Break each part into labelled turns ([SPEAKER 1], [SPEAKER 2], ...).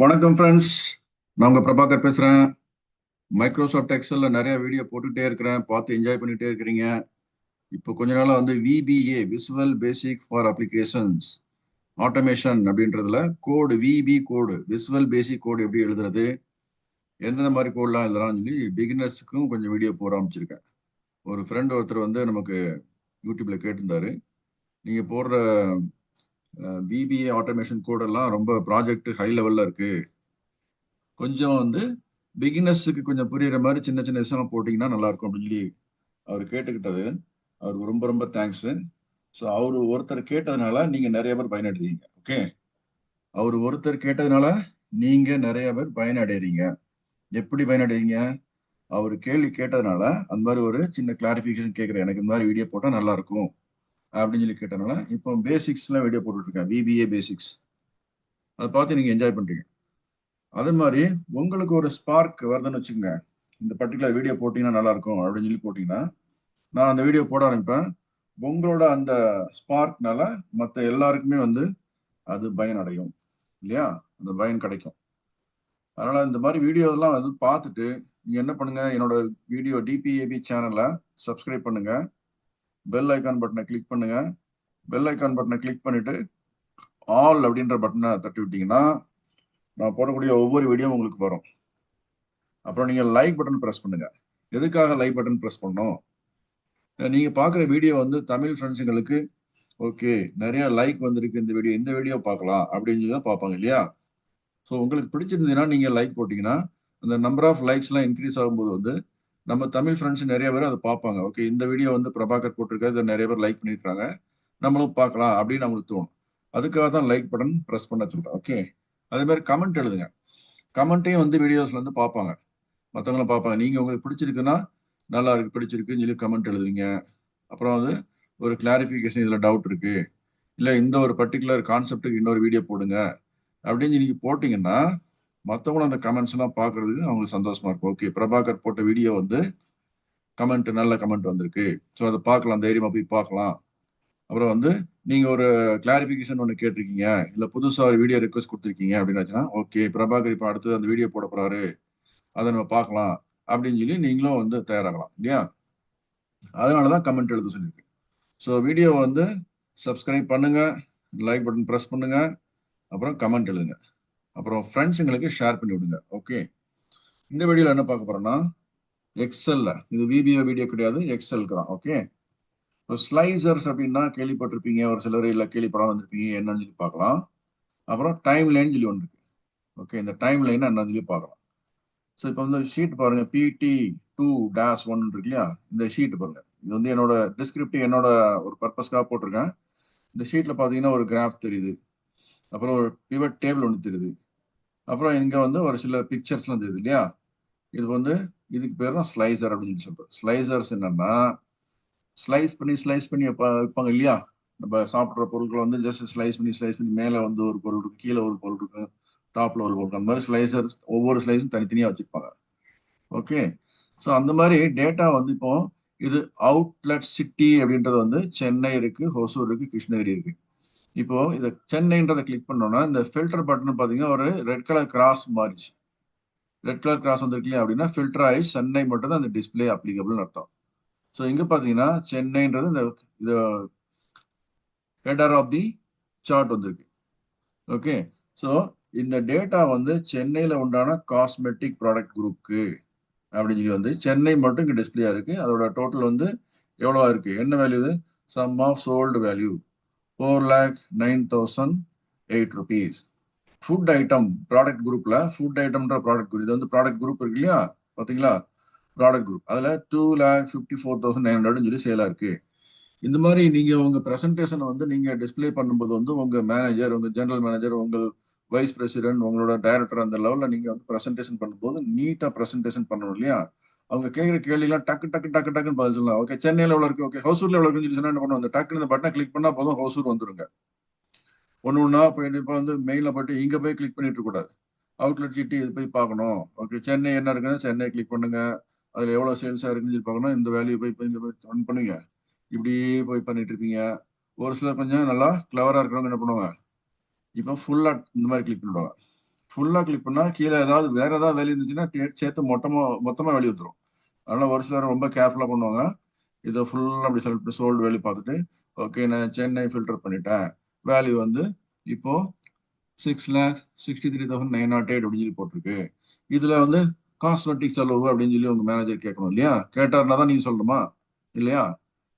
[SPEAKER 1] வணக்கம் ஃப்ரெண்ட்ஸ், நான் உங்க பிரபாகர் பேசுறேன். மைக்ரோசாஃப்ட் எக்ஸல்ல நிறைய வீடியோ போட்டுட்டே இருக்கிறேன், பார்த்து என்ஜாய் பண்ணிட்டே இருக்கிறீங்க. இப்போ கொஞ்ச நாளா வந்து VBA visual basic for applications automation அப்படின்றதுல கோடு விபி கோடு விசுவல் பேசிக் கோடு எப்படி எழுதுறது, எந்தெந்த மாதிரி கோட்லாம் எழுதலாம்னு சொல்லி பிகினர்ஸுக்கும் கொஞ்சம் வீடியோ போட ஆரம்பிச்சிருக்கேன். ஒரு ஃப்ரெண்ட் ஒருத்தர் வந்து நமக்கு யூடியூப்ல கேட்டிருந்தாரு, நீங்க போடுற விபிஏ ஆட்டோமேஷன் கோடெல்லாம் ரொம்ப ப்ராஜெக்ட் ஹை லெவல்ல இருக்கு, கொஞ்சம் வந்து பிகினர்ஸுக்கு கொஞ்சம் புரியுற மாதிரி சின்ன சின்ன விஷயம் போட்டீங்கன்னா நல்லா இருக்கும் அப்படின்னு சொல்லி அவர் கேட்டுக்கிட்டது. அவருக்கு ரொம்ப ரொம்ப தேங்க்ஸ். ஸோ அவர் ஒருத்தர் கேட்டதுனால நீங்க நிறைய பேர் பயனடைறீங்க. ஓகே, அவர் ஒருத்தர் கேட்டதுனால நீங்க நிறைய பேர் பயனடைறீங்க. எப்படி பயனடைறீங்க? அவர் கேள்வி கேட்டதுனால அந்த மாதிரி ஒரு சின்ன கிளாரிபிகேஷன் கேட்கிறேன், எனக்கு இந்த மாதிரி வீடியோ போட்டா நல்லா இருக்கும் அப்படின்னு சொல்லி கேட்டதுனால இப்போ பேசிக்ஸ்லாம் வீடியோ போட்டுட்டு இருக்கேன், விபிஏ பேசிக்ஸ். அதை பார்த்து நீங்க என்ஜாய் பண்றீங்க. அதே மாதிரி உங்களுக்கு ஒரு ஸ்பார்க் வருதுன்னு வச்சுக்கோங்க, இந்த பர்டிகுலர் வீடியோ போட்டீங்கன்னா நல்லா இருக்கும் அப்படின்னு சொல்லி போட்டீங்கன்னா நான் அந்த வீடியோ போட ஆரம்பிப்பேன். உங்களோட அந்த ஸ்பார்க்னால மற்ற எல்லாருக்குமே வந்து அது பயன் அடையும் இல்லையா, அந்த பயன் கிடைக்கும். அதனால இந்த மாதிரி வீடியோ எல்லாம் வந்து பார்த்துட்டு நீங்க என்ன பண்ணுங்க, என்னோட வீடியோ டிபிஏபி சேனலை சப்ஸ்கிரைப் பண்ணுங்க, பெல் ஐக்கான் பட்டனை கிளிக் பண்ணுங்க. பெல் ஐக்கான் பட்டனை கிளிக் பண்ணிட்டு ஆல் அப்படின்ற பட்டனை தட்டி விட்டீங்கன்னா நான் போடக்கூடிய ஒவ்வொரு வீடியோ உங்களுக்கு வரும். அப்புறம் நீங்க லைக் பட்டன் பிரஸ் பண்ணுங்க. எதுக்காக லைக் பட்டன் பிரஸ் பண்ணணும்? நீங்க பாக்குற வீடியோ வந்து தமிழ் ஃப்ரெண்ட்ஸுங்களுக்கு ஓகே, நிறைய லைக் வந்திருக்கு இந்த வீடியோ பார்க்கலாம் அப்படின்னு சொல்லி தான் பார்ப்பாங்க இல்லையா. ஸோ உங்களுக்கு பிடிச்சிருந்ததுன்னா நீங்க லைக் போட்டீங்கன்னா அந்த நம்பர் ஆஃப் லைக்ஸ் எல்லாம் இன்க்ரீஸ் ஆகும்போது வந்து நம்ம தமிழ் ஃப்ரெண்ட்ஸ் நிறைய பேர் அதை பார்ப்பாங்க. ஓகே, இந்த வீடியோ வந்து பிரபாகர் போட்டிருக்காரு, இதை நிறைய பேர் லைக் பண்ணியிருக்காங்க, நம்மளும் பார்க்கலாம் அப்படின்னு அவங்களுக்கு தோணும். அதுக்காக தான் லைக் பட்டன் ப்ரெஸ் பண்ண சொல்றேன். ஓகே, அதே மாதிரி கமெண்ட் எழுதுங்க. கமெண்ட்டையும் வந்து வீடியோஸ்ல வந்து பார்ப்பாங்க, மற்றவங்களும் பார்ப்பாங்க. நீங்க உங்களுக்கு பிடிச்சிருக்குன்னா நல்லா இருக்கு, பிடிச்சிருக்குன்னு சொல்லி கமெண்ட் எழுதுவீங்க. அப்புறம் வந்து ஒரு கிளாரிஃபிகேஷன், இதுல டவுட் இருக்கு, இல்ல இந்த ஒரு பர்டிகுலர் கான்செப்டுக்கு இன்னொரு வீடியோ போடுங்க அப்படின்னு நீங்க போட்டீங்கன்னா மற்றவங்களும் அந்த கமெண்ட்ஸ் எல்லாம் பாக்குறதுக்கு அவங்களுக்கு சந்தோஷமா இருக்கும். ஓகே, பிரபாகர் போட்ட வீடியோ வந்து கமெண்ட், நல்ல கமெண்ட் வந்திருக்கு, ஸோ அதை பார்க்கலாம், தைரியமா போய் பார்க்கலாம். அப்புறம் வந்து நீங்க ஒரு கிளாரிபிகேஷன் ஒன்று கேட்டிருக்கீங்க, இல்ல புதுசா ஒரு வீடியோ ரிக்வஸ்ட் கொடுத்துருக்கீங்க அப்படின்னாச்சுன்னா ஓகே, பிரபாகர் இப்போ அடுத்து அந்த வீடியோ போட போறாரு, அதை நம்ம பார்க்கலாம் அப்படின்னு சொல்லி நீங்களும் வந்து தயாராகலாம் இல்லையா. அதனாலதான் கமெண்ட் எழுத சொல்லியிருக்கேன். ஸோ வீடியோ வந்து சப்ஸ்கிரைப் பண்ணுங்க, லைக் பட்டன் ப்ரெஸ் பண்ணுங்க, அப்புறம் கமெண்ட் எழுதுங்க, அப்புறம் ஃப்ரெண்ட்ஸுங்களுக்கு ஷேர் பண்ணி விடுங்க. ஓகே, இந்த வீடியோல என்ன பார்க்க போறோம்னா எக்ஸல்ல, இது விபிஓ வீடியோ கிடையாது, எக்ஸலுக்கு தான். ஓகே, ஸ்லைசர்ஸ் அப்படின்னா கேள்விப்பட்டிருப்பீங்க, ஒரு சிலர் இல்ல கேள்விப்படாம வந்திருப்பீங்க, என்னன்னு சொல்லி பார்க்கலாம். அப்புறம் டைம் லைன் சொல்லி ஒன்று இருக்கு. ஓகே, இந்த டைம் லைன் என்னன்னு சொல்லி பார்க்கலாம். ஸோ இப்போ வந்து ஷீட் பாருங்க, PT2-1 இருக்கு இல்லையா, இந்த ஷீட் பாருங்க. இது வந்து என்னோட டிஸ்கிரிப்டிவ், என்னோட ஒரு பர்பஸ்க்காக போட்டிருக்கேன். இந்த ஷீட்ல பாத்தீங்கன்னா ஒரு கிராஃப் தெரியுது, அப்புறம் ஒரு பிவட் டேபிள் ஒன்று தெரியுது, அப்புறம் இங்க வந்து ஒரு சில பிக்சர்ஸ்லாம் தெரியுது இல்லையா. இது வந்து இதுக்கு பேர் தான் ஸ்லைசர் அப்படின்னு சொல்றோம். ஸ்லைசர்ஸ் என்னன்னா ஸ்லைஸ் பண்ணி வைப்பாங்க இல்லையா. நம்ம சாப்பிட்ற பொருட்களை வந்து ஜஸ்ட் ஸ்லைஸ் பண்ணி மேல வந்து ஒரு பொருள் இருக்கு, கீழே ஒரு பொருள் இருக்கு, டாப்ல ஒரு பொருள் இருக்கு. அந்த மாதிரி ஸ்லைசர்ஸ் ஒவ்வொரு ஸ்லைஸும் தனித்தனியா வச்சிருப்பாங்க. ஓகே, ஸோ அந்த மாதிரி டேட்டா வந்து இப்போ இது அவுட்லெட் சிட்டி அப்படின்றது வந்து சென்னை இருக்கு, ஹொசூர் இருக்கு, கிருஷ்ணகிரி இருக்கு. இப்போ இதை சென்னைன்றதை கிளிக் பண்ணோம்னா இந்த ஃபில்டர் பட்டன் பாத்தீங்கன்னா ஒரு ரெட் கலர் கிராஸ் மாறிச்சு. ரெட் கலர் கிராஸ் வந்திருக்கு அப்படின்னா ஃபில்டர் ஆகி சென்னை மட்டும் தான் அந்த டிஸ்பிளே அப்ளிகபிள் அர்த்தம். ஸோ இங்க பாத்தீங்கன்னா சென்னைன்றது இந்த ஹெடர் ஆஃப் தி சார்ட் வந்திருக்கு. ஓகே, ஸோ இந்த டேட்டா வந்து சென்னையில உண்டான காஸ்மெட்டிக் ப்ராடக்ட் குரூப்க்கு அப்படின்னு சொல்லி வந்து சென்னை மட்டும் இங்க டிஸ்பிளே இருக்கு. அதோட டோட்டல் வந்து எவ்வளவா இருக்கு, என்ன value, sum of sold value 4,09,008 rupees. Food item product குரூப்ல ஃபுட் ஐட்டம்ன்ற ப்ராடக்ட் குரூப், இது வந்து ப்ராடக்ட் குரூப் இருக்கு இல்லையா, பாத்தீங்களா, ப்ராடக்ட் குரூப், அதுல 2,54,900 சொல்லி சேலா இருக்கு. இந்த மாதிரி நீங்க உங்க பிரசன்டேஷனை வந்து நீங்க டிஸ்பிளே பண்ணும்போது வந்து உங்க மேனேஜர், உங்க ஜெனரல் மேனேஜர், உங்கள் வைஸ் பிரசிடென்ட், உங்களோட டைரக்டர் அந்த லெவல்ல நீங்க வந்து பிரசன்டேஷன் பண்ணும்போது நீட்டா பிரசன்டேஷன் பண்ணணும் இல்லையா. அவங்க கேட்கிற கேள்விலாம் டக்கு டக்கு டக்கு டக்குன்னு பதில் சொல்லலாம். ஓகே, சென்னையில எவ்வளவு இருக்கு, ஓகே ஹோசூர்ல எவ்வளவு இருக்குன்னு சொல்லி சொன்னா என்ன பண்ணுவோம், அந்த டக்குன்னு இந்த பட்டனை கிளிக் பண்ணா போதும் ஹோசூர் வந்துருங்க. ஒன்னு ஒன்னா போயிட்டு இப்போ வந்து மெயில போயிட்டு இங்க போய் கிளிக் பண்ணிட்டு இருக்க கூடாது, அவுட்லெட் சிட்டி இது போய் பார்க்கணும். ஓகே, சென்னை என்ன இருக்குன்னு சென்னை கிளிக் பண்ணுங்க, அதுல எவ்வளவு சேல்ஸா இருக்குன்னு சொல்லி பார்க்கணும், இந்த வேல்யூ போய் இங்க போய் ரன் பண்ணுங்க, இப்படி போய் பண்ணிட்டு இருப்பீங்க. ஒரு சிலர் கொஞ்சம் நல்லா கிளவரா இருக்கிறவங்க என்ன பண்ணுவாங்க, இப்போ ஃபுல்லா இந்த மாதிரி கிளிக் பண்ணிடுவாங்க. ஃபுல்லா கிளிக் பண்ணா கீழே ஏதாவது வேற ஏதாவது வேல்யூ இருந்துச்சுன்னா சேர்த்து மொத்தமா வேல்யூ வந்துடும். அதனால ஒரு சிலர் ரொம்ப கேர்ஃபுல்லா பண்ணுவாங்க. இதை ஃபுல்லா அப்படி செலக்ட் பண்ணி சோல்டு வேல்யூ பார்த்துட்டு ஓகே நான் சென்னை ஃபில்டர் பண்ணிட்டேன். வேல்யூ வந்து இப்போ 6,63,908 அப்படின்னு சொல்லி போட்டிருக்கு. இதுல வந்து காஸ்மெட்டிக் செலவு அப்படின்னு சொல்லி உங்க மேனேஜர் கேட்கணும் இல்லையா? கேட்டாருன்னா தான் நீங்க சொல்லணுமா இல்லையா?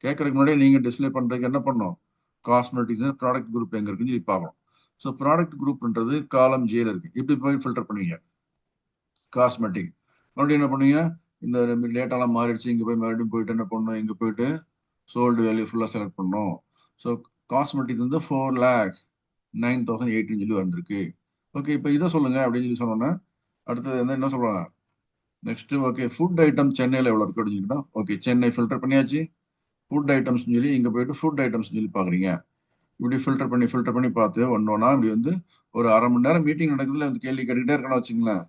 [SPEAKER 1] கேட்கறதுக்கு முன்னாடியே நீங்க டிஸ்பிளே பண்றதுக்கு என்ன பண்ணணும்? காஸ்மெட்டிக்ஸ் ப்ராடக்ட் குரூப் எங்க இருக்குன்னு சொல்லி பார்க்கணும். ஸோ ப்ராடக்ட் குரூப்ன்றது காலம் ஜேல இருக்கு. இப்படி போய் ஃபில்டர் பண்ணுவீங்க காஸ்மெட்டிக். மறுபடியும் என்ன பண்ணுவீங்க? இந்த டேட்டாலாம் மாறிடுச்சு, இங்க போய் மறுபடியும் போயிட்டு என்ன பண்ணணும்? இங்க போயிட்டு சோல்டு வேல்யூ ஃபுல்லா செலக்ட் பண்ணணும். ஸோ காஸ்மெட்டிக் வந்து 4,09,008 சொல்லி வந்திருக்கு. ஓகே, இப்போ இதை சொல்லுங்க அப்படின்னு சொல்லி சொன்னோன்னா அடுத்தது வந்து என்ன சொல்றாங்க? நெக்ஸ்ட் ஓகே ஃபுட் ஐட்டம் சென்னையில் எவ்வளோ இருக்கு அப்படின்னு சொல்லிட்டா ஓகே சென்னை ஃபில்டர் பண்ணியாச்சு. ஃபுட் ஐட்டம்ஸ் சொல்லி இங்க போயிட்டு ஃபுட் ஐட்டம்ஸ் சொல்லி பாக்குறீங்க. இப்படி ஃபில்டர் பண்ணி பார்த்து ஒன்னொன்னா இப்படி வந்து ஒரு அரை மணி நேரம் மீட்டிங் நடக்குதுல வந்து கேள்வி கேட்டுக்கிட்டே இருக்கணும் வச்சுங்களேன்.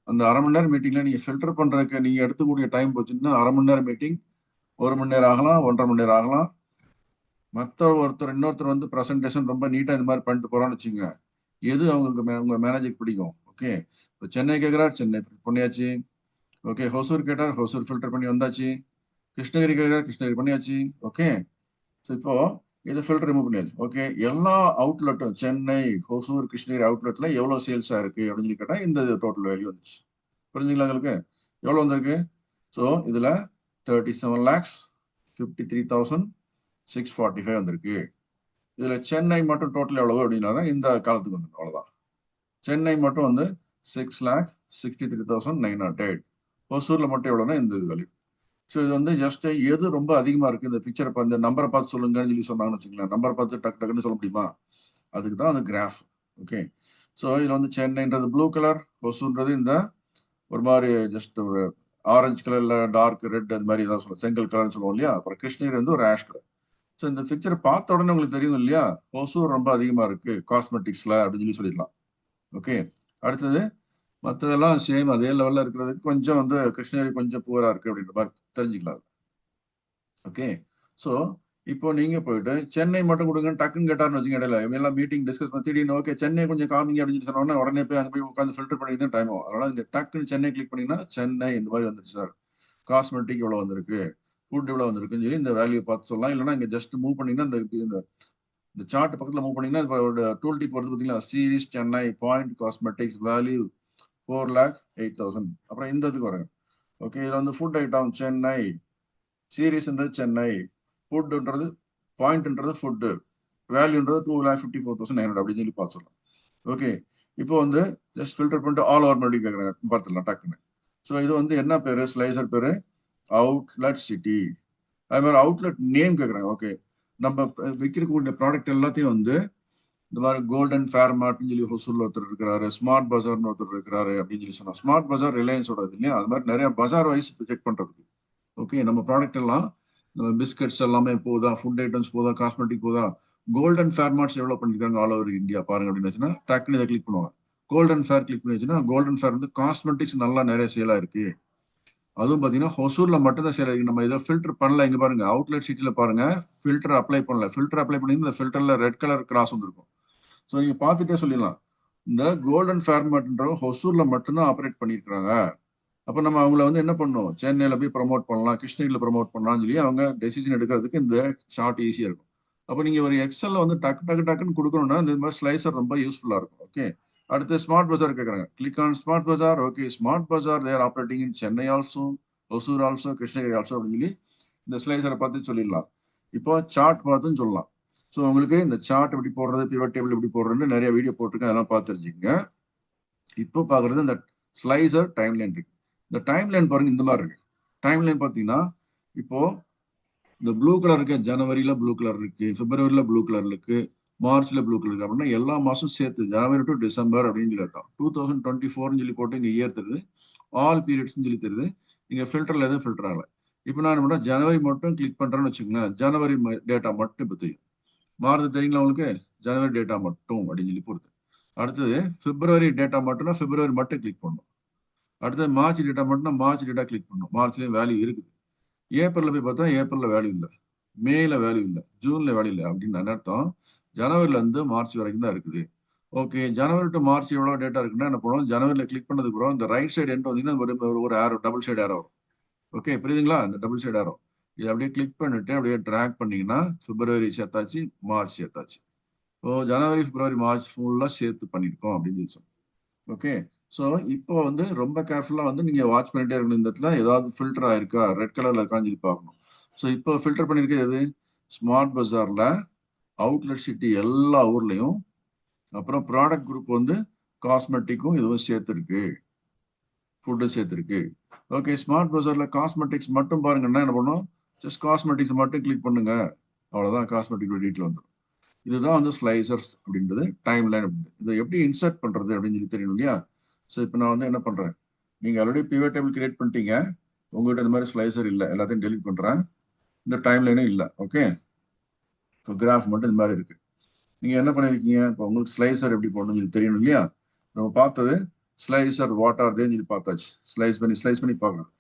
[SPEAKER 1] அந்த அரை மணி நேரம் மீட்டிங்ல நீங்க ஃபில்டர் பண்றதுக்கு நீங்க எடுத்துக்கூடிய டைம் போச்சுன்னா அரை மணி நேரம் மீட்டிங் 1 மணி நேரம் ஆகலாம், 1.5 மணி நேரம் ஆகலாம். இன்னொருத்தர் வந்து பிரசன்டேஷன் ரொம்ப நீட்டா இந்த மாதிரி பண்ணிட்டு போறான்னு வச்சுங்க. எது அவங்களுக்கு உங்க மேனேஜருக்கு பிடிக்கும்? ஓகே, இப்போ சென்னை கேட்கிறார், சென்னை பண்ணியாச்சு. ஓகே, ஹொசூர் கேட்டார், ஹொசூர் ஃபில்டர் பண்ணி வந்தாச்சு. கிருஷ்ணகிரி கேட்கிறார், கிருஷ்ணகிரி பண்ணியாச்சு. ஓகே, ஸோ இப்போ இதை ஃபில்டர் ரிமூவ் பண்ணியாச்சு. ஓகே, எல்லா அவுட்லெட்டும் சென்னை, ஹொசூர், கிருஷ்ணகிரி அவுட்லெட்ல எவ்வளவு சேல்ஸா இருக்கு அப்படின்னு சொல்லி கேட்டா இந்த டோட்டல் வேல்யூ வந்துச்சு. புரிஞ்சுங்களா உங்களுக்கு? எவ்வளவு வந்திருக்கு? ஸோ இதுல 37,53,645 வந்திருக்கு. இதுல சென்னை மட்டும் டோட்டல் எவ்வளவு அப்படின்னா இந்த காலத்துக்கு வந்துடும். அவ்வளவுதான். சென்னை மட்டும் வந்து 6,63,908. ஒசூர்ல மட்டும் எவ்வளவுன்னா இந்த வேல்யூ. ஸோ இது வந்து ஜஸ்ட் எது ரொம்ப அதிகமா இருக்கு இந்த பிக்சரை இந்த நம்பரை பார்த்து சொல்லுங்கன்னு சொல்லி சொன்னாங்கன்னு வச்சுக்கலாம். நம்பரை பார்த்து டக்கு டக்குன்னு சொல்ல முடியுமா? அதுக்கு தான் அந்த கிராஃப். ஓகே, ஸோ இதுல வந்து சென்னைன்றது ப்ளூ கலர், ஒசூர்ன்றது இந்த ஒரு மாதிரி ஜஸ்ட் ஒரு ஆரஞ்சு கலர்ல டார்க் ரெட் அது மாதிரி ஏதாவது சொல்லுவோம், செங்கல் கலர்னு சொல்லுவோம் இல்லையா? அப்புறம் கிருஷ்ணகிரி வந்து ஒரு ஆஷ் கலர். ஸோ இந்த பிக்சரை பார்த்த உடனே உங்களுக்கு தெரியும் இல்லையா? ஒசூர் ரொம்ப அதிகமா இருக்கு காஸ்மெட்டிக்ஸ்ல அப்படின்னு சொல்லி சொல்லிடலாம். ஓகே, அடுத்தது மற்றதெல்லாம் சேம் அதே லெவல்ல இருக்கிறதுக்கு கொஞ்சம் வந்து கிருஷ்ணகிரி கொஞ்சம் புவரா இருக்கு அப்படின்ற மாதிரி தெரிஞ்சுக்கலாம். ஓகே, ஸோ இப்போ நீங்க போயிட்டு சென்னை மட்டும் கொடுங்கன்னு டக்குன்னு கேட்டாருன்னு வச்சுங்க. இடையில எல்லாம் மீட்டிங் டிஸ்கஸ் பண்ணி திடீர்னு ஓகே சென்னை கொஞ்சம் காமிங்க அப்படின்னு சொன்னோன்னா உடனே போய் அங்கே போய் உட்காந்து ஃபில்டர் பண்ணி தான் டைம் ஆகும். அதனால இந்த டக்குன்னு சென்னை கிளிக் பண்ணீங்கன்னா சென்னை இந்த மாதிரி வந்துருச்சு சார், காஸ்மெட்டிக் இவ்வளவு வந்திருக்கு, ஃபுட் இவ்வளவு வந்திருக்குன்னு சொல்லி இந்த வேல்யூ பார்த்து சொல்லலாம். இல்லைன்னா இங்க ஜஸ்ட் மூவ் பண்ணீங்கன்னா இந்த சார்ட் பக்கத்துல மூவ் பண்ணீங்கன்னா டூல் டிப் வருது பார்த்தீங்களா? Series Chennai point cosmetics value 4,08,000. அப்புறம் இந்த இதுக்கு வரேன். ஓகே, இதுல வந்து ஃபுட் ஐட்டம் சென்னை, சீரீஸ்ன்றது சென்னை, ஃபுட்ன்றது பாயிண்ட்ன்றது ஃபுட்டு, வேல்யூன்றது 2,54,900 அப்படின்னு சொல்லி பார்த்து சொல்லலாம். ஓகே, இப்போ வந்து ஜஸ்ட் ஃபில்டர் பண்ணிட்டு ஆல் ஓவர் மறுபடியும் கேட்குறாங்க பார்த்துடலாம் டக்குன்னு. ஸோ இது வந்து என்ன பேரு? ஸ்லைசர் பேரு அவுட்லெட் சிட்டி. அது மாதிரி அவுட்லெட் நேம் கேட்குறாங்க. ஓகே, நம்ம விற்கக்கூடிய ப்ராடக்ட் எல்லாத்தையும் வந்து இந்த மாதிரி கோல்டன் ஃபேர் மார்ட்னு சொல்லி ஹொசூர்ல ஒருத்தர் இருக்கிறாரு, ஸ்மார்ட் பஜார்னு ஒருத்தர் இருக்கிறாரு அப்படின்னு சொல்லி சொன்னா. ஸ்மார்ட் பஜார் ரிலையன்ஸோட இல்லையா? அது மாதிரி நிறைய பஜார் வைஸ் செக் பண்றதுக்கு. ஓகே, நம்ம ப்ராடக்ட் எல்லாம் பிஸ்கட்ஸ் எல்லாமே போதா, ஃபுட் ஐட்டம்ஸ் போதா, காஸ்மெட்டிக் போதா, கோல்டன் ஃபேர் மார்ட்ஸ் டெவலப் பண்ணிருக்காங்க ஆல் ஓவர் இந்தியா பாருங்க அப்படின்னு டக்குன்னு இதை கிளிக் பண்ணுவாங்க. கோல்டன் ஃபேர் கிளிக் பண்ணி வச்சுன்னா கோல்டன் ஃபேர் வந்து காஸ்மெட்டிக்ஸ் நல்லா நிறைய சேலா இருக்கு. அதுவும் பாத்தீங்கன்னா ஹொசூர்ல மட்டும் தான் சேல் இருக்கு. நம்ம இதை ஃபில்டர் பண்ணல. இங்க பாருங்க அவுட்லெட் சிட்டில பாருங்க ஃபில்டர் அப்ளை பண்ணல. ஃபில்டர் அப்ளை பண்ணி இந்த ஃபில்டர்ல ரெட் கலர் கிராஸ் வந்துருக்கும். ஸோ நீங்க பார்த்துட்டே சொல்லிடலாம் இந்த கோல்டன் ஃபேர்மேட்ன்ற ஹொசூர்ல மட்டும்தான் ஆப்ரேட் பண்ணியிருக்காங்க. அப்ப நம்ம அவங்கள வந்து என்ன பண்ணணும்? சென்னையில போய் ப்ரமோட் பண்ணலாம், கிருஷ்ணகிரியில ப்ரமோட் பண்ணலாம்னு சொல்லி அவங்க டெசிஷன் எடுக்கிறதுக்கு இந்த ஷார்ட் ஈஸியா இருக்கும். அப்ப நீங்க ஒரு எக்ஸல்ல வந்து டக்குன்னு கொடுக்கணும்னா இந்த மாதிரி ஸ்லைசர் ரொம்ப யூஸ்ஃபுல்லா இருக்கும். ஓகே, அடுத்து ஸ்மார்ட் பஜார் கேட்கறாங்க. Click on Smart Bazaar. Okay, Smart Bazaar they're operating in Chennai also, Hosur also, Krishnagiri also அப்படின்னு சொல்லி இந்த ஸ்லைசரை பார்த்து சொல்லிடலாம். இப்போ சார்ட் பார்த்துன்னு சொல்லலாம். ஸோ உங்களுக்கு இந்த சார்ட் எப்படி போடுறது, பிவட் டேபிள் எப்படி போடுறதுன்னு நிறைய வீடியோ போட்டிருக்கேன், அதெல்லாம் பார்த்து தெரிஞ்சுக்கங்க. இப்போ பாக்குறது இந்த ஸ்லைசர் டைம் லைன் இருக்கு. இந்த டைம் லைன் பாருங்க இந்த மாதிரி இருக்கு. டைம் லைன் பாத்தீங்கன்னா இப்போ இந்த ப்ளூ கலர் இருக்கு, ஜனவரியில ப்ளூ கலர் இருக்கு, பிப்ரவரியில ப்ளூ கலர் இருக்கு, மார்ச்ல ப்ளூ கலர் இருக்கு. அப்படின்னா எல்லா மாசம் சேர்த்து ஜனவரி டு டிசம்பர் அப்படின்னு சொல்லி அர்த்தம். 2024 சொல்லி போட்டு இங்க இயர் தருது, ஆல் பீரியட்ஸ் சொல்லி தருது. இங்க ஃபில்டர்ல எதுவும் ஃபில்டர் ஆகல. இப்போ நான் என்ன ஜனவரி மட்டும் கிளிக் பண்றேன்னு வச்சுக்கோங்களேன். ஜனவரி டேட்டா மட்டும் இப்போ தெரியும். மாறுது தெரியுங்களா உங்களுக்கு? ஜனவரி டேட்டா மட்டும் அப்படின்னு சொல்லி பொறுத்து. அடுத்தது பிப்ரவரி டேட்டா மட்டும்னா பிப்ரவரி மட்டும் கிளிக் பண்ணணும். அடுத்தது மார்ச் டேட்டா மட்டும்னா மார்ச் டேட்டா கிளிக் பண்ணணும். மார்ச்லயும் வேல்யூ இருக்குது. ஏப்ரல்ல போய் பார்த்தா ஏப்ரல்ல வேல்யூ இல்லை, மேல வேல்யூ இல்லை, ஜூன்ல வேல்யூ இல்லை அப்படின்னு அர்த்தம். ஜனவரில இருந்து மார்ச் வரைக்கும் தான் இருக்குது. ஓகே, ஜனவரி டு மார்ச் எவ்வளவு டேட்டா இருக்குன்னா என்ன பண்ணுவோம், ஜனவரியில கிளிக் பண்ணதுக்கு அப்புறம் இந்த ரைட் சைடு எண்ட் வந்தீங்கன்னா ஒரு ஆரோ, டபுள் சைடு ஆரோ வரும். ஓகே, புரியுதுங்களா? இந்த டபுள் சைடு ஆரோ இது அப்படியே கிளிக் பண்ணிட்டு அப்படியே ட்ராக் பண்ணீங்கன்னா பிப்ரவரி சேர்த்தாச்சு, மார்ச் சேர்த்தாச்சு. ஸோ ஜனவரி, பிப்ரவரி, மார்ச் ஃபுல்லா சேர்த்து பண்ணியிருக்கோம் அப்படின்னு சொல்லி. ஓகே, ஸோ இப்போ வந்து ரொம்ப கேர்ஃபுல்லா வந்து நீங்க வாட்ச் பண்ணிட்டே இருக்கணும். இந்த இடத்துல ஏதாவது ஃபில்டர் ஆயிருக்கா, ரெட் கலர்ல இருக்கான்னு சொல்லி பார்க்கணும். ஸோ இப்போ ஃபில்டர் பண்ணிருக்கிறது எது? ஸ்மார்ட் பஜார்ல அவுட்லெட் சிட்டி எல்லா ஊர்லயும், அப்புறம் ப்ராடக்ட் குரூப் வந்து காஸ்மெட்டிக்கும் இதுவும் சேர்த்துருக்கு, ஃபுட்டும் சேர்த்துருக்கு. ஓகே, ஸ்மார்ட் பஜார்ல காஸ்மெட்டிக்ஸ் மட்டும் பாருங்கன்னா என்ன பண்ணும், ஜஸ்ட் காஸ்மெட்டிக்ஸ் மட்டும் கிளிக் பண்ணுங்க, அவ்வளவுதான், காஸ்மெட்டிக் டீட்டெயில் வந்துடும். இதுதான் வந்து ஸ்லைசர்ஸ் அப்படின்றது, டைம் லைன் அப்படின்றது. இதை எப்படி இன்சர்ட் பண்றது அப்படின்னு சொல்லி தெரியணும் இல்லையா? ஸோ இப்போ நான் வந்து என்ன பண்றேன், நீங்க ஆல்ரெடி பிவட் டேபிள் கிரியேட் பண்ணிட்டீங்க, உங்ககிட்ட இந்த மாதிரி ஸ்லைசர் இல்லை, எல்லாத்தையும் டெலிட் பண்றேன். இந்த டைம் லைனும் இல்லை. ஓகே, இப்போ கிராஃப் மட்டும் இந்த மாதிரி இருக்கு. நீங்க என்ன பண்ணிருக்கீங்க, இப்போ உங்களுக்கு ஸ்லைசர் எப்படி போடணும்னு சொல்லி தெரியணும் இல்லையா? நம்ம பார்த்தது ஸ்லைசர் வாட் ஆர் தேன்னு சொல்லி பார்த்தாச்சு. ஸ்லைஸ் பண்ணி பார்க்கலாம்.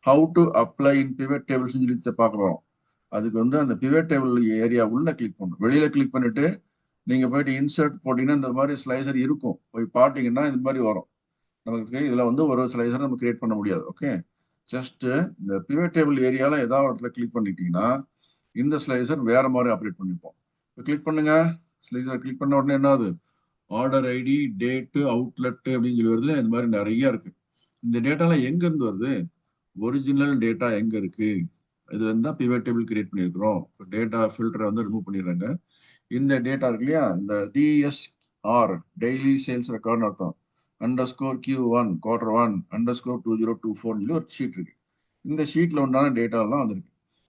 [SPEAKER 1] How to apply in pivot tables சொல்லி பார்க்க போறோம். அதுக்கு வந்து அந்த பிவட் டேபிள் ஏரியா உள்ள கிளிக் பண்ணணும். வெளியில கிளிக் பண்ணிட்டு நீங்க போயிட்டு இன்சர்ட் போட்டீங்கன்னா இந்த மாதிரி ஸ்லைசர் இருக்கும், போய் பார்த்தீங்கன்னா இந்த மாதிரி வரும். நமக்கு இதுல வந்து ஒரு ஸ்லைசர் நம்ம கிரியேட் பண்ண முடியாது. ஓகே, ஜஸ்ட் இந்த பிவட் டேபிள் ஏரியால ஏதாவது ஒரு இடத்துல கிளிக் பண்ணிட்டீங்கன்னா இந்த ஸ்லைசர் வேற மாதிரி ஆப்ரேட் பண்ணிப்போம். கிளிக் பண்ணுங்க, ஸ்லைசர் கிளிக் பண்ண உடனே என்ன ஆகுது, ஆர்டர் ஐடி, டேட்டு, அவுட்லெட் அப்படின்னு சொல்லி வருது. இந்த மாதிரி நிறைய இருக்கு. இந்த டேட்டாலாம் எங்க இருந்து வருது, ஒரிஜினல் டேட்டா எங்க இருக்கு, இதுல இருந்து தான் பிவட் டேபிள் கிரியேட் பண்ணியிருக்கிறோம். டேட்டா ஃபில்டரை வந்து ரிமூவ் பண்ணிடுறாங்க. இந்த டேட்டா இருக்கு இல்லையா, இந்த டிஎஸ்ஆர் டெய்லி சேல்ஸ் ரெக்கார்ட்னு அர்த்தம், _Q1 Q1 _2024 சொல்லி ஒரு ஷீட் இருக்கு. இந்த ஷீட்ல உண்டான டேட்டா எல்லாம் வந்திருக்கு.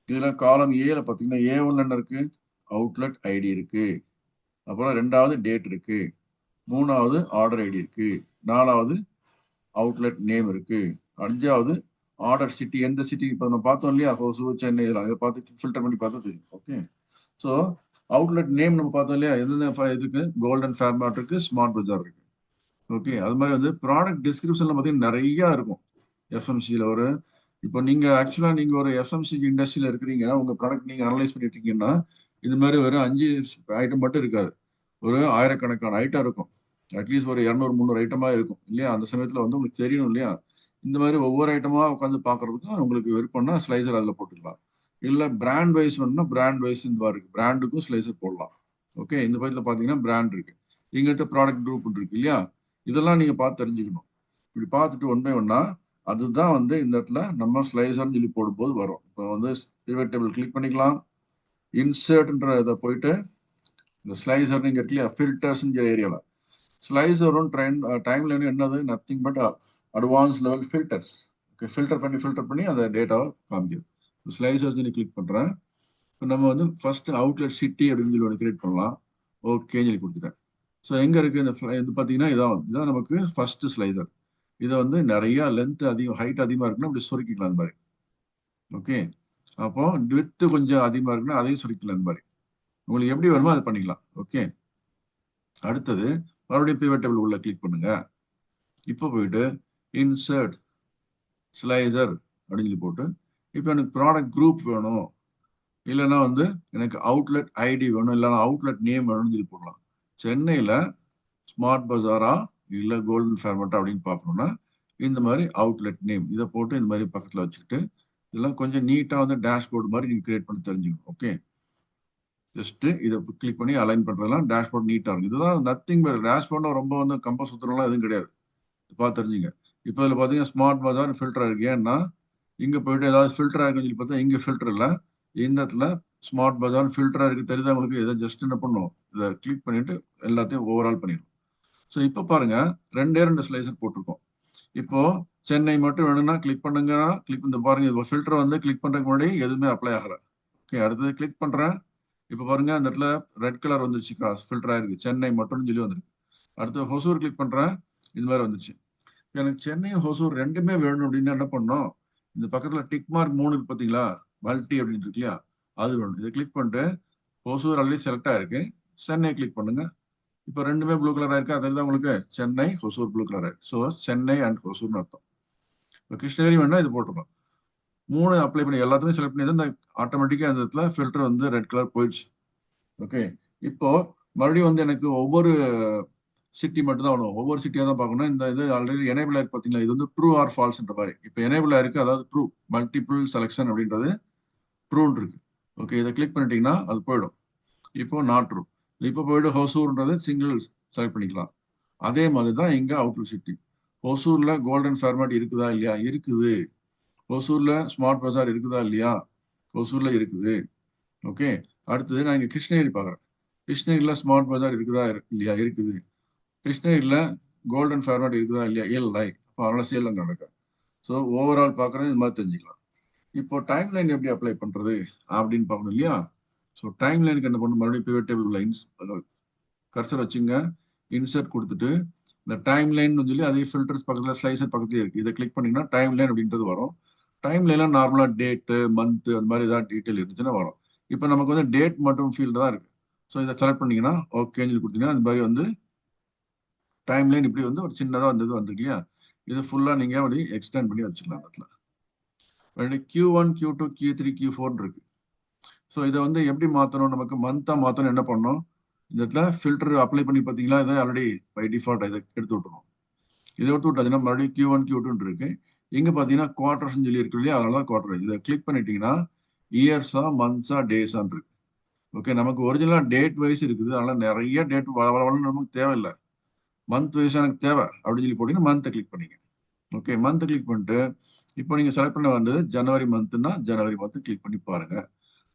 [SPEAKER 1] இதுல காலம் ஏல பாத்தீங்கன்னா A1 என்ன இருக்கு, அவுட்லெட் ஐடி இருக்கு, அப்புறம் ரெண்டாவது டேட் இருக்கு, மூணாவது ஆர்டர் ஐடி இருக்கு, நாலாவது அவுட்லெட் நேம் இருக்கு, அஞ்சாவது ஆர்டர் சிட்டி, எந்த சிட்டி இப்போ நம்ம பார்த்தோம் இல்லையா, ஹோசூர், சென்னை, இதெல்லாம் இதை பார்த்து ஃபில்டர் பண்ணி பார்த்தா தெரியும். ஓகே, ஸோ அவுட்லெட் நேம் நம்ம பார்த்தோம் இல்லையா, எந்தெந்த இதுக்கு, கோல்டன் ஃபேர்மார்ட் இருக்கு, ஸ்மார்ட் பஜார் இருக்கு. ஓகே, அது மாதிரி வந்து ப்ராடக்ட் டிஸ்கிரிப்ஷன்ல பார்த்தீங்கன்னா நிறைய இருக்கும். எஃப்எம்சியில் ஒரு, இப்போ நீங்க ஆக்சுவலா நீங்க ஒரு எஃப்எம்சிஜி இண்டஸ்ட்ரியில இருக்கிறீங்க, உங்க ப்ராடக்ட் நீங்க அனலைஸ் பண்ணிட்டு இருக்கீங்கன்னா இது மாதிரி ஒரு 5 ஐட்டம் மட்டும் இருக்காது, ஒரு ஆயிரக்கணக்கான ஐட்டம் இருக்கும். அட்லீஸ்ட் ஒரு 200 300 ஐட்டமா இருக்கும் இல்லையா? அந்த சமயத்துல வந்து உங்களுக்கு தெரியணும் இல்லையா? இந்த மாதிரி ஒவ்வொரு ஐட்டமா உட்காந்து பாக்குறதுக்கும் உங்களுக்கு விருப்பம்னா ஸ்லைசர் அதுல போட்டுக்கலாம். இல்ல பிராண்ட் வைஸ் வேணும்னா பிராண்ட் வைஸ் இந்த மாதிரி இருக்கு, பிராண்டுக்கும் ஸ்லைசர் போடலாம். ஓகே, இந்த பக்கத்துல பாத்தீங்கன்னா பிராண்ட் இருக்கு, இங்கிட்ட ப்ராடக்ட் குரூப் இருக்கு இல்லையா? இதெல்லாம் நீங்க பார்த்து தெரிஞ்சுக்கணும். இப்படி பார்த்துட்டு ஒன் பை ஒன்னா, அதுதான் வந்து இந்த இடத்துல நம்ம ஸ்லைசர்னு சொல்லி போடும்போது வரும். இப்போ வந்து பிவட் டேபிள் கிளிக் பண்ணிக்கலாம், இன்சர்ட்ன்ற இதை போயிட்டு இந்த ஸ்லைசர் நீங்க இருக்கு இல்லையா, ஃபில்டர்ஸ்ங்கிற ஏரியால ஸ்லைசரும் டைம் லைன் என்னது, nothing but advance level filters. Okay, filter பண்ணி அந்த டேட்டாவை காமிக்குது. ஸ்லைசர் சொல்லி கிளிக் பண்றேன். நம்ம வந்து ஃபர்ஸ்ட் அவுட்லெட் சிட்டி அப்படின்னு சொல்லி ஒன்று கிரியேட் பண்ணலாம். ஓகேன்னு சொல்லி கொடுத்துட்டேன். ஸோ எங்க இருக்கு இந்த இது பார்த்தீங்கன்னா, இதான் நமக்கு ஃபர்ஸ்ட் ஸ்லைசர். இதை வந்து நிறைய லென்த் அதிகம், ஹைட் அதிகமா இருக்குன்னா அப்படி சுருக்கிக்கலாம் அந்த மாதிரி. ஓகே, அப்போ வித்து கொஞ்சம் அதிகமா இருக்குன்னா அதையும் சுருக்கிக்கலாம் இந்த மாதிரி. உங்களுக்கு எப்படி வருமோ அதை பண்ணிக்கலாம். ஓகே, அடுத்தது மறுபடியும் பிவட் டேபிள் உள்ள கிளிக் பண்ணுங்க. இப்போ போயிட்டு இன்சர்ட் ஸ்லைசர் அப்படின்னு சொல்லி போட்டு, இப்போ எனக்கு ப்ராடக்ட் குரூப் வேணும், இல்லைன்னா வந்து எனக்கு அவுட்லெட் ஐடி வேணும், இல்லைன்னா அவுட்லெட் நேம் வேணும்னு சொல்லி போடலாம். சென்னையில் ஸ்மார்ட் பஜாரா இல்லை கோல்டன் ஃபேர்மட்டா அப்படின்னு பார்க்கணும்னா இந்த மாதிரி அவுட்லெட் நேம் இதை போட்டு இந்த மாதிரி பக்கத்தில் வச்சுக்கிட்டு இதெல்லாம் கொஞ்சம் நீட்டாக வந்து டேஷ்போர்ட் மாதிரி நீங்கள் கிரியேட் பண்ணி தெரிஞ்சுக்கணும். ஓகே, ஜஸ்ட் இதை கிளிக் பண்ணி அலைன் பண்ணுறதுலாம் டேஷ்போர்ட் நீட்டாக இருக்கும். இதுதான் நத்திங் பட் டேஷ்போர்ட் ரொம்ப வந்து கம்பஸ் சுத்தரம்லாம் எதுவும் கிடையாது. பார்த்து தெரிஞ்சுங்க. இப்போ இதில் பார்த்தீங்கன்னா ஸ்மார்ட் பஜார் ஃபில்டர் இருக்கு, ஏன்னா இங்கே போயிட்டு ஏதாவது ஃபில்டர் இருக்குன்னு சொல்லி பார்த்தா இங்கே ஃபில்டர் இல்லை, இந்த இடத்துல ஸ்மார்ட் பஜார் ஃபில்டரா இருக்கு தெரியுதா உங்களுக்கு? இதை ஜஸ்ட் என்ன பண்ணும், இதை கிளிக் பண்ணிட்டு எல்லாத்தையும் ஓவரால் பண்ணிடும். ஸோ இப்போ பாருங்க, ரெண்டு ஸ்லைசர் போட்டிருக்கோம். இப்போ சென்னை மட்டும் வேணும்னா கிளிக் பண்ணுங்க, கிளிக் இந்த பாருங்க, இப்போ ஃபில்டர் வந்து கிளிக் பண்றதுக்கு முன்னாடி எதுவுமே அப்ளை ஆகல. ஓகே, அடுத்தது கிளிக் பண்றேன். இப்போ பாருங்க அந்த இடத்துல ரெட் கலர் வந்துச்சு, ஃபில்டர் ஆயிருக்கு, சென்னை மட்டும்னு சொல்லி வந்திருக்கு. அடுத்து ஹொசூர் கிளிக் பண்றேன், இது மாதிரி வந்துச்சு. எனக்கு சென்னை ஹொசூர் ரெண்டுமே வேணும் அப்படின்னா என்ன பண்ணணும், இந்த பக்கத்துல டிக் மார்க் 3 இருக்கு பாத்தீங்களா, மல்டி அப்படின்னு இருக்கு இல்லையா, அது வேணும். இதை கிளிக் பண்ணிட்டு ஹொசூர் ஆல்ரெடி செலக்ட் ஆயிருக்கு, சென்னை கிளிக் பண்ணுங்க. இப்போ ரெண்டுமே ப்ளூ கலரா இருக்கு, அது தான் உங்களுக்கு சென்னை ஹொசூர் ப்ளூ கலர் ஆயிருக்கு. ஸோ சென்னை அண்ட் ஹொசூர்னு அர்த்தம். இப்போ கிருஷ்ணகிரி வேணா இது போட்டுக்கலாம். 3 அப்ளை பண்ணி எல்லாத்தையுமே செலக்ட் பண்ணி தான் ஆட்டோமேட்டிக்கா அந்த இடத்துல ஃபில்டர் வந்து ரெட் கலர் போயிடுச்சு. ஓகே, இப்போ மறுபடியும் வந்து எனக்கு ஒவ்வொரு சிட்டி மட்டும் தான் வரும். ஒவ்வொரு சிட்டியாக தான் பார்க்கணும். இந்த இது ஆல்ரெடி எனேபிள் ஆயிருக்கு பார்த்தீங்களா, இது வந்து ட்ரூ ஆர் ஃபால்ஸ்ன்ற மாதிரி. இப்போ எனேபிள் ஆயிருக்கு, அதாவது ட்ரூ மல்டிபிள் செலெக்ஷன் அப்படின்றது ட்ரூன்னு இருக்கு. ஓகே, இதை கிளிக் பண்ணிட்டீங்கன்னா அது போயிடும். இப்போ நாட் ட்ரூ. இப்போ போயிட்டு ஹொசூர்ன்றது சிங்கிள் செலக்ட் பண்ணிக்கலாம். அதே மாதிரி தான் இங்கே அவுட்லுக் சிட்டி. ஹொசூர்ல கோல்டன் ஃபார்மேட் இருக்குதா இல்லையா? இருக்குது. ஹொசூர்ல ஸ்மார்ட் பஜார் இருக்குதா இல்லையா? ஹொசூர்ல இருக்குது. ஓகே, அடுத்தது நான் இங்கே கிருஷ்ணகிரி பார்க்குறேன். கிருஷ்ணகிரியில் ஸ்மார்ட் பஜார் இருக்குதா இல்லையா? இருக்குது. கிருஷ்ணகிரியில் கோல்டன் ஃபார்மேட் இருக்குதா இல்லையா? இல்லை. அப்போ அதனால சேல் அங்கே நடக்கும். ஸோ ஓவரால் பார்க்குறது இது மாதிரி தெரிஞ்சுக்கலாம். இப்போ டைம் லைன் எப்படி அப்ளை பண்ணுறது அப்படின்னு பார்க்கணும் இல்லையா? ஸோ டைம் லைனுக்கு என்ன பண்ணணும், மறுபடியும் பிவட் டேபிள் லைன்ஸ் கர்சர் வச்சுங்க, இன்சர்ட் கொடுத்துட்டு இந்த டைம் லைன் சொல்லி அதே ஃபில்டர்ஸ் பக்கத்தில் ஸ்லைசர் பக்கத்துலேயே இருக்குது. இதை கிளிக் பண்ணிங்கன்னா டைம் லைன் அப்படின்றது வரும். டைம் லைன்லாம் நார்மலாக டேட்டு மந்த்து அந்த மாதிரி ஏதாவது டீட்டெயில் இருந்துச்சுன்னா வரும். இப்போ நமக்கு வந்து டேட் மற்றும் ஃபீல்டு தான் இருக்குது. ஸோ இதை செலக்ட் பண்ணிங்கன்னா ஓகேன்னு சொல்லி கொடுத்தீங்கன்னா அந்த மாதிரி வந்து டைம் லைன் இப்படி வந்து ஒரு சின்னதாக வந்து இது வந்துருக்கு இல்லையா? இது ஃபுல்லாக நீங்கள் அப்படி எக்ஸ்டெண்ட் பண்ணி வச்சுக்கலாம். இடத்துல Q1, Q2, Q3, Q4 இருக்கு. ஸோ இதை வந்து எப்படி மாற்றணும், நமக்கு மந்த்தாக மாற்றணும் என்ன பண்ணணும், இந்த இடத்துல ஃபில்டர் அப்ளை பண்ணி பார்த்தீங்களா, இதை ஆல்ரெடி பை டிஃபால்ட் இதை எடுத்து விட்டுரும். இதை எடுத்து விட்டாச்சுன்னா மறுபடியும் Q1, Q2 இருக்கு. இங்கே பார்த்தீங்கன்னா குவார்டர்ஸ் சொல்லி இருக்கு இல்லையா, அதனால தான் குவார்டர். இதை கிளிக் பண்ணிட்டீங்கன்னா இயர்ஸா மந்த்ஸா டேஸான் இருக்கு. ஓகே, நமக்கு ஒரிஜினலாக டேட் வைஸ் இருக்குது. அதனால நிறைய டேட் வளவளன்னு நமக்கு தேவையில்லை. மந்த் வைஸ் எனக்கு தேவை அப்படின்னு சொல்லி போட்டீங்கன்னா மந்த்தை கிளிக் பண்ணிங்க. ஓகே, மந்த்தை கிளிக் பண்ணிட்டு இப்போ நீங்கள் செலக்ட் பண்ண வந்தது ஜனவரி மந்த்னா ஜனவரி மந்த் கிளிக் பண்ணி பாருங்க.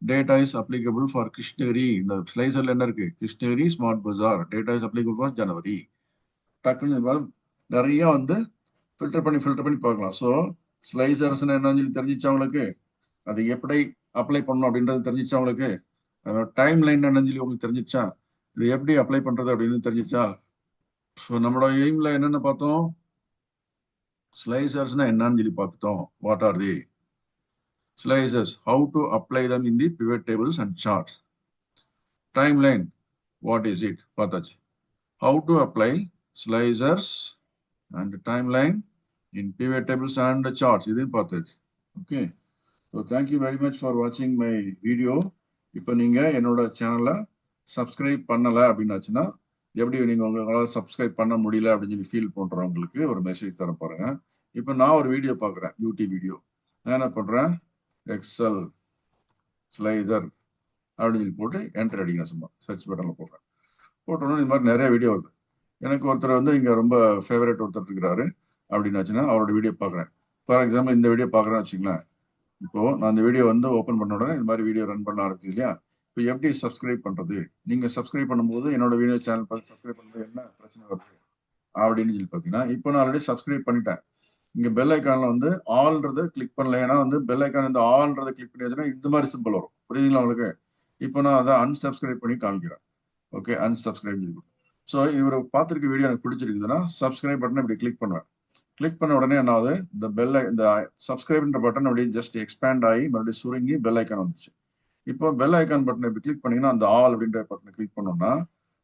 [SPEAKER 1] Data is applicable for Krishnagiri. இந்த ஸ்லைசர்ல என்ன இருக்கு, Krishnagiri smart bazaar data is applicable for January. டக்குன்னு நிறைய வந்து ஃபில்டர் பண்ணி பார்க்கலாம். ஸோ ஸ்லைசர்ஸ் என்னன்னு சொல்லி தெரிஞ்சிச்சு அவங்களுக்கு, அது எப்படி அப்ளை பண்ணணும் அப்படின்றது தெரிஞ்சிச்சு அவங்களுக்கு, டைம் லைன் என்னன்னு சொல்லி உங்களுக்கு தெரிஞ்சிச்சா, இது எப்படி அப்ளை பண்றது அப்படின்னு தெரிஞ்சிச்சா. ஸோ நம்மளோட எய்ம்ல என்னென்ன பார்த்தோம், ஸ்லைசர்ஸ்னா என்னன்னு சொல்லி பார்த்துட்டோம். What are the slices, how to apply them in the pivot tables and charts. Timeline, what is it? பார்த்தாச்சு. How to apply slicers and timeline in pivot tables and charts. இதையும் பார்த்தாச்சு. Okay. So thank you very much for watching my video. இப்போ நீங்க என்னோட சேனலை subscribe பண்ணல அப்படின்னாச்சுன்னா எப்படி நீங்க உங்களால் சப்ஸ்கிரைப் பண்ண முடியல அப்படின்னு சொல்லி ஃபீல் பண்றவங்களுக்கு ஒரு மெசேஜ் தர பாருங்க. இப்போ நான் ஒரு வீடியோ பார்க்குறேன், யூடியூப் வீடியோ. நான் என்ன பண்றேன், எக்ஸல் ஸ்லைசர் அப்படின்னு சொல்லி போட்டு என்டர் அடிக்கிறேன். சும்மா சர்ச் பட்டன்ல போடுறேன். போட்டோன்னா இந்த மாதிரி நிறைய வீடியோ வருது. எனக்கு ஒருத்தர் வந்து இங்க ரொம்ப ஃபேவரட் ஒருத்தர் இருக்கிறாரு அப்படின்னாச்சுன்னா அவரோட வீடியோ பார்க்குறேன். ஃபார் எக்ஸாம்பிள் இந்த வீடியோ பார்க்குறேன்னு வச்சுங்களேன். இப்போ நான் இந்த வீடியோ வந்து ஓப்பன் பண்ண உடனே இந்த மாதிரி வீடியோ ரன் பண்ண ஆரம்பிக்குது இல்லையா? இப்போ எப்படி சப்ஸ்கிரைப் பண்றது, நீங்க சப்ஸ்கிரைப் பண்ணும்போது என்னோட வீடியோ சேனல் பார்த்து சப்ஸ்கிரைப் பண்ணுறது என்ன பிரச்சனை வருது அப்படின்னு சொல்லி பார்த்தீங்கன்னா, இப்போ நான் ஆல்ரெடி சப்ஸ்கிரைப் பண்ணிட்டேன். இங்க பெல் ஐக்கான்ல வந்து ஆல்ன்றதை கிளிக் பண்ணல. ஏன்னா வந்து பெல் ஐக்கான் இந்த ஆல்ன்றதை கிளிக் பண்ணி வச்சுன்னா இந்த மாதிரி சிம்பிள் வரும். புரியுதுங்களா உங்களுக்கு? இப்போ நான் அதை அன்சப்ஸ்கிரைப் பண்ணி காமிக்கிறேன். Okay, unsubscribe. ஸோ இவர் பார்த்துருக்க வீடியோ எனக்கு பிடிச்சிருக்குதுன்னா சப்ஸ்கிரைப் பட்டனை இப்படி கிளிக் பண்ணுவேன். கிளிக் பண்ண உடனே என்ன ஆகுது, இந்த சப்ஸ்கிரைப்ன்ற பட்டன் அப்படியே ஜஸ்ட் எக்ஸ்பேண்ட் ஆகி மறுபடியும் சுருங்கி பெல் ஐக்கான் வந்துச்சு. இப்போ பெல் ஐக்கான் பட்டனை இப்படி கிளிக் பண்ணீங்கன்னா அந்த ஆல் அப்படின்ற பட்டனை கிளிக் பண்ணோம்னா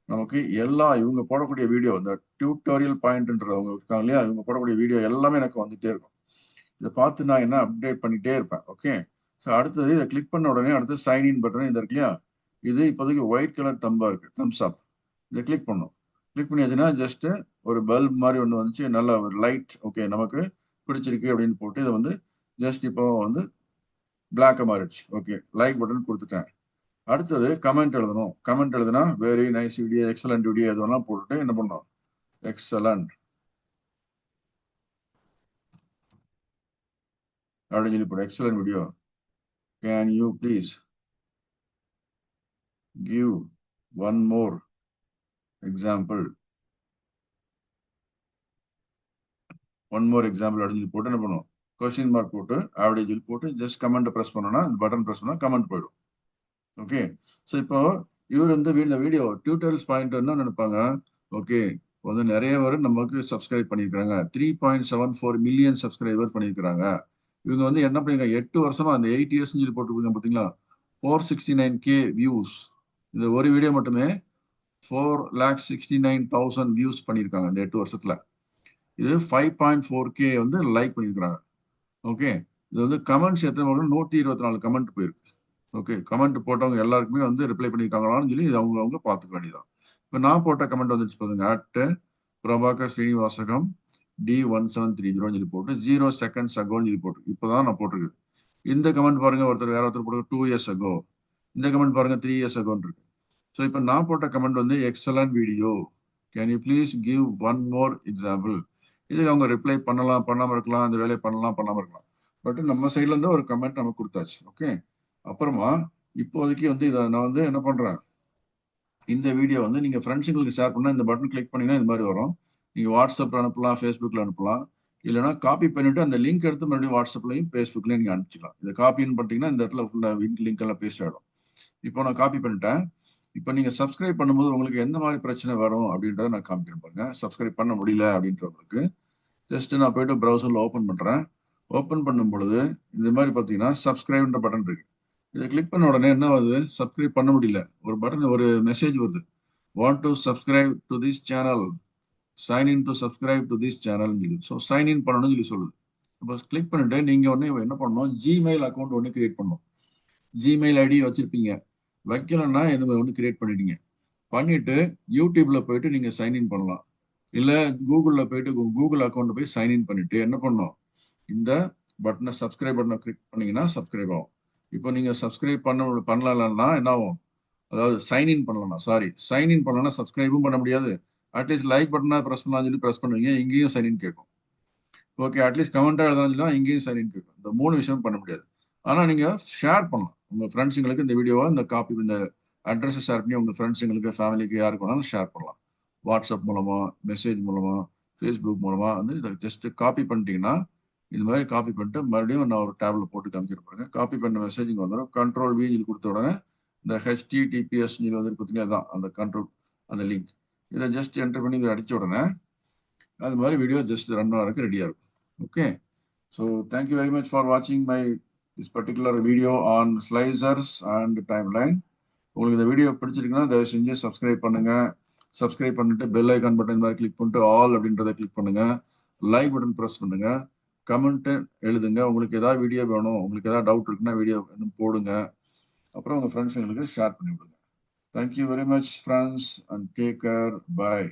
[SPEAKER 1] நமக்கு எல்லா இவங்க போடக்கூடிய வீடியோ, இந்த டியூட்டோரியல் பாயிண்ட்ன்றவங்க இருக்காங்க இல்லையா, இவங்க போடக்கூடிய வீடியோ எல்லாமே எனக்கு வந்துட்டே இருக்கும். இதை பார்த்து நான் என்ன அப்டேட் பண்ணிட்டே இருப்பேன். ஓகே, ஸோ அடுத்தது இதை கிளிக் பண்ண உடனே அடுத்து சைன்இன் பட்டன் இந்த இருக்கு இல்லையா, இது இப்போதைக்கு ஒயிட் கலர் தம்பா இருக்கு, தம்ஸ் அப். இதை கிளிக் பண்ணும். கிளிக் பண்ணியாச்சுன்னா ஜஸ்ட் ஒரு பல்ப் மாதிரி ஒன்று வந்துச்சு, நல்ல ஒரு லைட். ஓகே, நமக்கு பிடிச்சிருக்கு அப்படின்னு போட்டு இதை வந்து ஜஸ்ட் இப்போ வந்து பிளாக்கா மாறிடுச்சு. ஓகே, லைக் பட்டன் கொடுத்துட்டேன். அடுத்தது கமெண்ட் எழுதணும். கமெண்ட் எழுதுனா very nice video, excellent video எது வேணாலும் போட்டுட்டு என்ன பண்ணணும், எக்ஸலண்ட் அப்படின்னு சொல்லி போட்டு excellent video, can you please give one more example, அப்படின்னு சொல்லி போட்டு என்ன பண்ணுவோம், கொஸ்டின் மார்க் போட்டு அப்படின்னு சொல்லி போட்டு ஜஸ்ட் கமெண்ட் ப்ரெஸ் பண்ணோம்னா, இந்த பட்டன் ப்ரெஸ் பண்ணா கமெண்ட் போயிடும். ஓகே, ஸோ இப்போ இவர் வந்து இந்த வீடியோ டியூட்டோரியல்ஸ் பாயிண்ட் என்ன நினைப்பாங்க, ஓகே வந்து நிறைய பேர் நமக்கு சப்ஸ்கிரைப் பண்ணியிருக்காங்க, 3.74 மில்லியன் சப்ஸ்கிரைபர் பண்ணியிருக்கிறாங்க. இவங்க வந்து என்ன பண்ணிருக்காங்க, 8 வருஷமா அந்த 8 இயர்ஸ் சொல்லி போட்டுருக்காங்க பார்த்தீங்களா, 469K வியூஸ். இந்த ஒரு வீடியோ மட்டுமே 4,69,000 வியூஸ் பண்ணியிருக்காங்க இந்த 8 வருஷத்துல. இது 5.4K வந்து லைக் பண்ணியிருக்கிறாங்க. ஓகே, இது வந்து கமெண்ட்ஸ் எத்தனை 124 கமெண்ட் போயிருக்கு. ஓகே, கமெண்ட் போட்டவங்க எல்லாருக்குமே வந்து ரிப்ளை பண்ணியிருக்காங்களான்னு சொல்லி இது அவங்க பார்த்துக்க வேண்டியதான். இப்போ நான் போட்ட கமெண்ட் வந்துச்சு பாருங்க, அட் பிரபாகர் ஸ்ரீனிவாசகம் D1730 சொல்லி போட்டு 0 seconds agoன்னு சொல்லி போட்டு இப்போதான் நான் போட்டிருக்கு. இந்த கமெண்ட் பாருங்க, ஒருத்தர் வேற ஒருத்தர் போட்டு 2 years ago. இந்த கமெண்ட் பாருங்க 3 years agoன்னு இருக்கு. ஸோ இப்போ நான் போட்ட கமெண்ட் வந்து excellent video, can you please give one more example. இதுக்கு அவங்க ரிப்ளை பண்ணலாம், பண்ணாமல் இருக்கலாம், இந்த வேலையை பண்ணலாம், பண்ணாமல் இருக்கலாம். பட் நம்ம சைட்ல இருந்து ஒரு கமெண்ட் நம்ம கொடுத்தாச்சு. ஓகே, அப்புறமா இப்போதைக்கு வந்து இதை நான் வந்து என்ன பண்றேன், இந்த வீடியோ வந்து நீங்க ஃப்ரெண்ட்ஸுங்களுக்கு ஷேர் பண்ணா இந்த பட்டன் கிளிக் பண்ணீங்கன்னா இந்த மாதிரி வரும். நீங்க வாட்ஸ்அப்ல அனுப்பலாம், ஃபேஸ்புக்ல அனுப்பலாம், இல்லைன்னா காப்பி பண்ணிட்டு அந்த லிங்க் எடுத்து மறுபடியும் வாட்ஸ்அப்லையும் ஃபேஸ்புக்லையும் நீங்க அனுப்பிச்சிக்கலாம். இதை காப்பின்னு பார்த்தீங்கன்னா இந்த இடத்துல ஃபுல்லா லிங்க் எல்லாம் பேஸ்ட் ஆகிடும். இப்போ நான் காப்பி பண்ணிட்டேன். இப்போ நீங்க சப்ஸ்கிரைப் பண்ணும்போது உங்களுக்கு எந்த மாதிரி பிரச்சனை வரும் அப்படின்றத நான் காமிக்கிறேன் பாருங்க. சப்ஸ்கிரைப் பண்ண முடியல அப்படின்றவங்களுக்கு ஜஸ்ட் நான் போயிட்டு ப்ரௌசர்ல ஓப்பன் பண்றேன். ஓப்பன் பண்ணும் பொழுது இந்த மாதிரி பார்த்தீங்கன்னா சப்ஸ்கிரைப்ன்ற பட்டன் இருக்கு. இதை கிளிக் பண்ண உடனே என்ன வருது, சப்ஸ்கிரைப் பண்ண முடியல, ஒரு பட்டன், ஒரு மெசேஜ் வருது, want to subscribe to this channel, sign in to subscribe to this channel. So sign in பண்ணணும்னு சொல்லி சொல்லுது. இப்போ கிளிக் பண்ணிட்டு நீங்க உடனே என்ன பண்ணணும், ஜிமெயில் அக்கௌண்ட் ஒன்று கிரியேட் பண்ணணும். ஜிமெயில் ஐடி வச்சிருப்பீங்க, வைக்கலன்னா என்ன ஒன்று கிரியேட் பண்ணிட்டீங்க. பண்ணிட்டு யூடியூப்ல போயிட்டு நீங்க சைன் இன் பண்ணலாம், இல்ல கூகுள்ல போயிட்டு கூகுள் அக்கௌண்ட் போய் சைன் இன் பண்ணிட்டு என்ன பண்ணணும், இந்த பட்டனை சப்ஸ்கிரைப் பட்டனை கிளிக் பண்ணீங்கன்னா சப்ஸ்கிரைப் ஆகும். இப்போ நீங்க சப்ஸ்கிரைப் பண்ணலன்னா என்ன ஆகும், அதாவது சைன்இன் பண்ணலாம், சாரி சைன்இன் பண்ணலன்னா சப்ஸ்கிரைபும் பண்ண முடியாது. அட்லீஸ்ட் லைக் பட்டனா ப்ரெஸ் பண்ணலாம் சொல்லி ப்ரெஸ் பண்ணுவீங்க, இங்கேயும் சைன்இன் கேட்கும். ஓகே, அட்லீஸ்ட் கமெண்டா எழுதலாம் சொல்லி இங்கேயும் சைன்இன் கேட்கும். இந்த 3 விஷயம் பண்ண முடியாது. ஆனா நீங்க ஷேர் பண்ணலாம் உங்க ஃப்ரெண்ட்ஸுங்களுக்கு இந்த வீடியோவை, இந்த காப்பி, இந்த அட்ரஸ் ஷேர் பண்ணி உங்க ஃப்ரெண்ட்ஸுங்களுக்கு, ஃபேமிலிக்கு யாருக்கு வேணாலும் ஷேர் பண்ணலாம். வாட்ஸ்அப் மூலமா, மெசேஜ் மூலமா, ஃபேஸ்புக் மூலமா வந்து இதை ஜஸ்ட் காப்பி பண்ணிட்டீங்கன்னா, இது மாதிரி காப்பி பண்ணிட்டு மறுபடியும் நான் ஒரு டேப்ல போட்டு காமிச்சிருப்பேன். காப்பி பண்ண மெசேஜ் இங்கே வந்துடும். கண்ட்ரோல் V கொடுத்த உடனே இந்த HTTPS வந்து பார்த்தீங்கன்னா தான் அந்த கண்ட்ரோல், அந்த லிங்க், இதை ஜஸ்ட் என்டர் பண்ணி இதை அடிச்ச உடனே அது மாதிரி வீடியோ ஜஸ்ட் ரன் ஆகிறதுக்கு ரெடியாக இருக்கும். Okay, so thank you very much for வாட்சிங் my this particular video on slicers and timeline. உங்களுக்கு இந்த வீடியோ பிடிச்சிருக்குன்னா தயவு செஞ்சு சப்ஸ்கிரைப் பண்ணுங்க. சப்ஸ்கிரைப் பண்ணிட்டு பெல் ஐக்கான் பட்டன் இந்த மாதிரி கிளிக் பண்ணிட்டு ஆல் அப்படின்றத கிளிக் பண்ணுங்க. லைக் பட்டன் ப்ரெஸ் பண்ணுங்க. கமெண்ட் எழுதுங்க. உங்களுக்கு ஏதாவது வீடியோ வேணும், உங்களுக்கு ஏதாவது டவுட் இருக்குன்னா வீடியோ போடுங்க. அப்புறம் உங்க ஃப்ரெண்ட்ஸுங்களுக்கு ஷேர் பண்ணி விடுங்க. Thank you very much, friends, and take care. Bye.